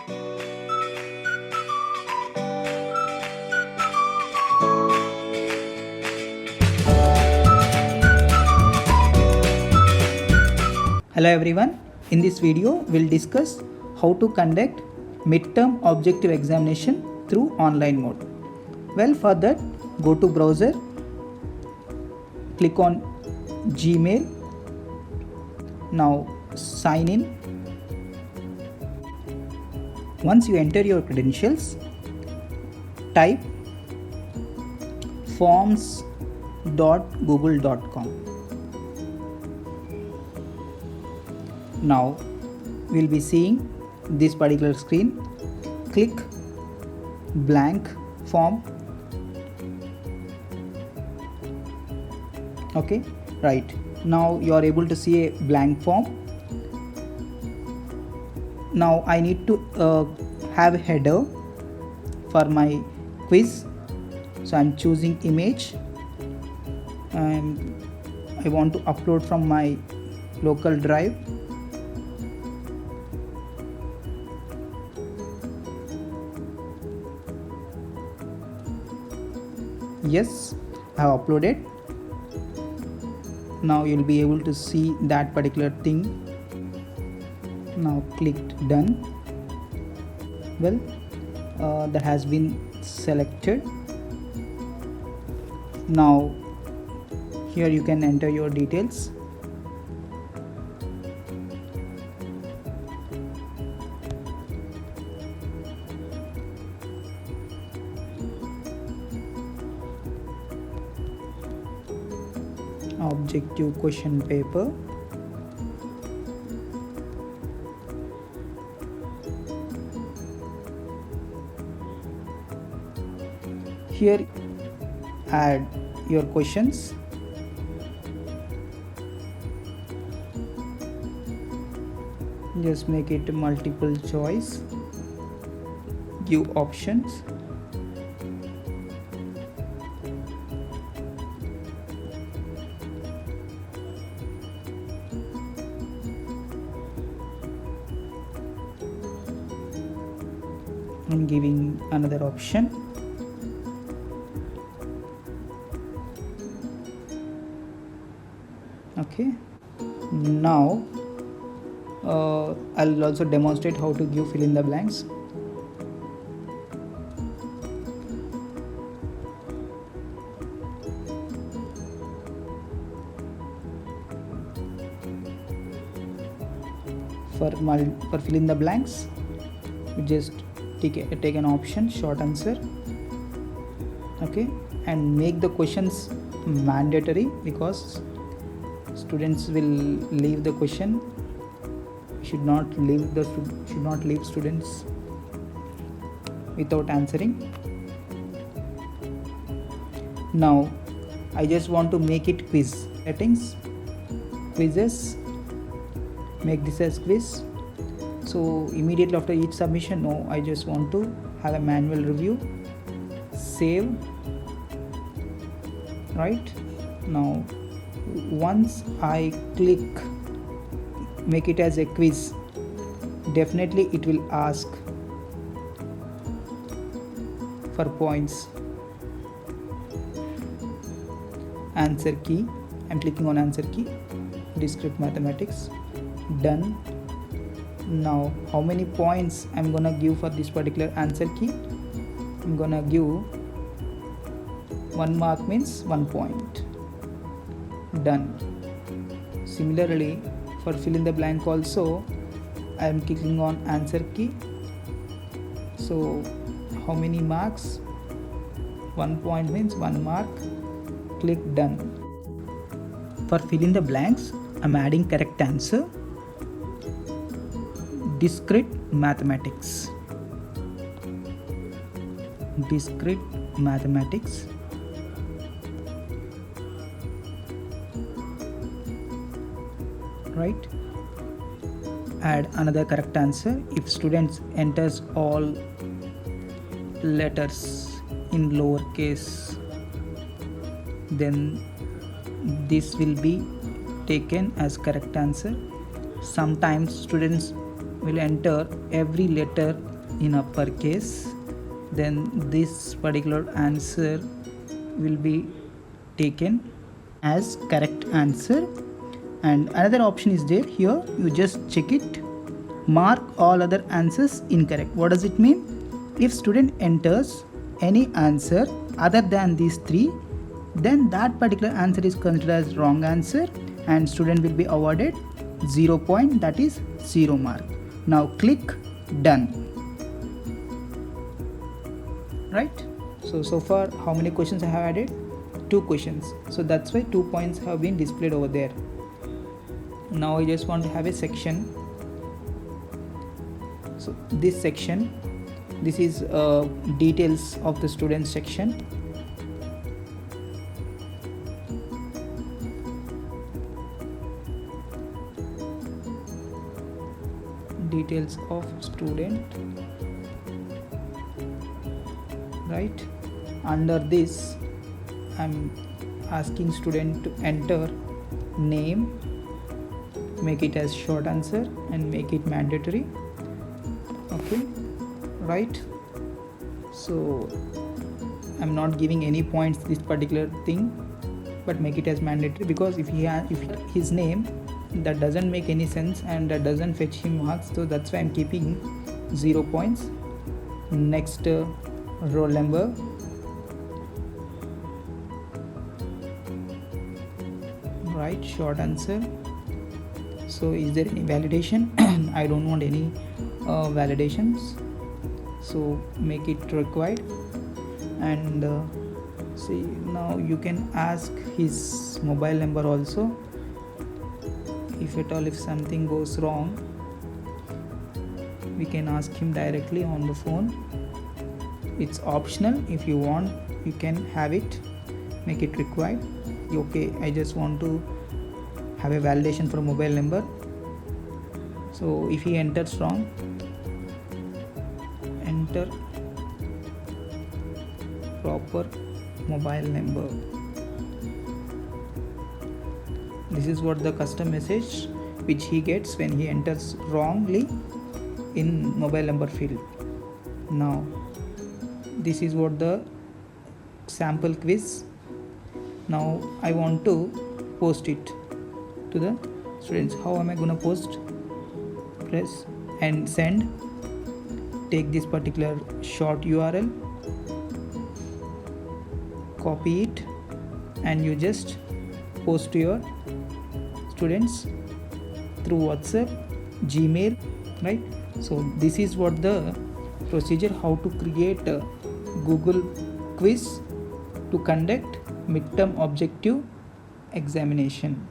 Hello everyone, in this video we'll discuss how to conduct midterm objective examination through online mode. Well, for that go to browser, click on Gmail, now sign in. Once you enter your credentials, type forms.google.com. Now we'll be seeing this particular screen. Click blank form. Okay, right, now you are able to see a blank form. Now I need to have a header for my quiz, so I'm choosing image and I want to upload from my local drive. Yes, I have uploaded. Now you'll be able to see that particular thing. Now clicked done. Well, that has been selected. Now here you can enter your details. Objective question paper. Here add your questions. Just make it multiple choice. Give options. I'm giving another option. Okay, now I'll also demonstrate how to give fill in the blanks. For fill in the blanks, you just take an option short answer. Okay, and make the questions mandatory because students will leave the question. Should not leave students without answering. Now I just want to make it quiz. Settings, quizzes, make this as quiz. So immediately after each submission, no, I just want to have a manual review. Save. Right, now once I click make it as a quiz, definitely it will ask for points. Answer key, I'm clicking on answer key. Discrete mathematics, done. Now how many points I'm gonna give for this particular answer key? I'm gonna give 1 mark, means 1 point. Done. Similarly for fill in the blank also, I am clicking on answer key. So how many marks? 1 point means 1 mark. Click done. For fill in the blanks, I'm adding correct answer. Discrete mathematics. Discrete mathematics. Right, add another correct answer. If students enters all letters in lowercase, then this will be taken as correct answer. Sometimes students will enter every letter in uppercase, then this particular answer will be taken as correct answer. And another option is there here, you just check it, mark all other answers incorrect. What does it mean? If student enters any answer other than these three, then that particular answer is considered as wrong answer and student will be awarded 0 point, that is 0 mark. Now click done. Right? So far how many questions I have added? 2 questions. So that's why 2 points have been displayed over there. Now I just want to have a section. So this section, this is details of the student section. Details of student, right? Under this I'm asking student to enter name, make it as short answer and make it mandatory. Okay, right? So I'm not giving any points this particular thing, but make it as mandatory, because if his name, that doesn't make any sense and that doesn't fetch him marks, so that's why I'm keeping 0 points. Next, roll number, right? Short answer. So is there any validation? I don't want any validations, so make it required. And see, now you can ask his mobile number also, if at all if something goes wrong, we can ask him directly on the phone. It's optional, if you want you can have it, make it required. Okay, I just want to have a validation for a mobile number. So if he enters wrong, enter proper mobile number. This is what the custom message which he gets when he enters wrongly in mobile number field. Now this is what the sample quiz. Now I want to post it to the students. How am I gonna post? Press and send. Take this particular short URL, copy it, and you just post to your students through WhatsApp, Gmail, right? So this is what the procedure, how to create a Google quiz to conduct midterm objective examination.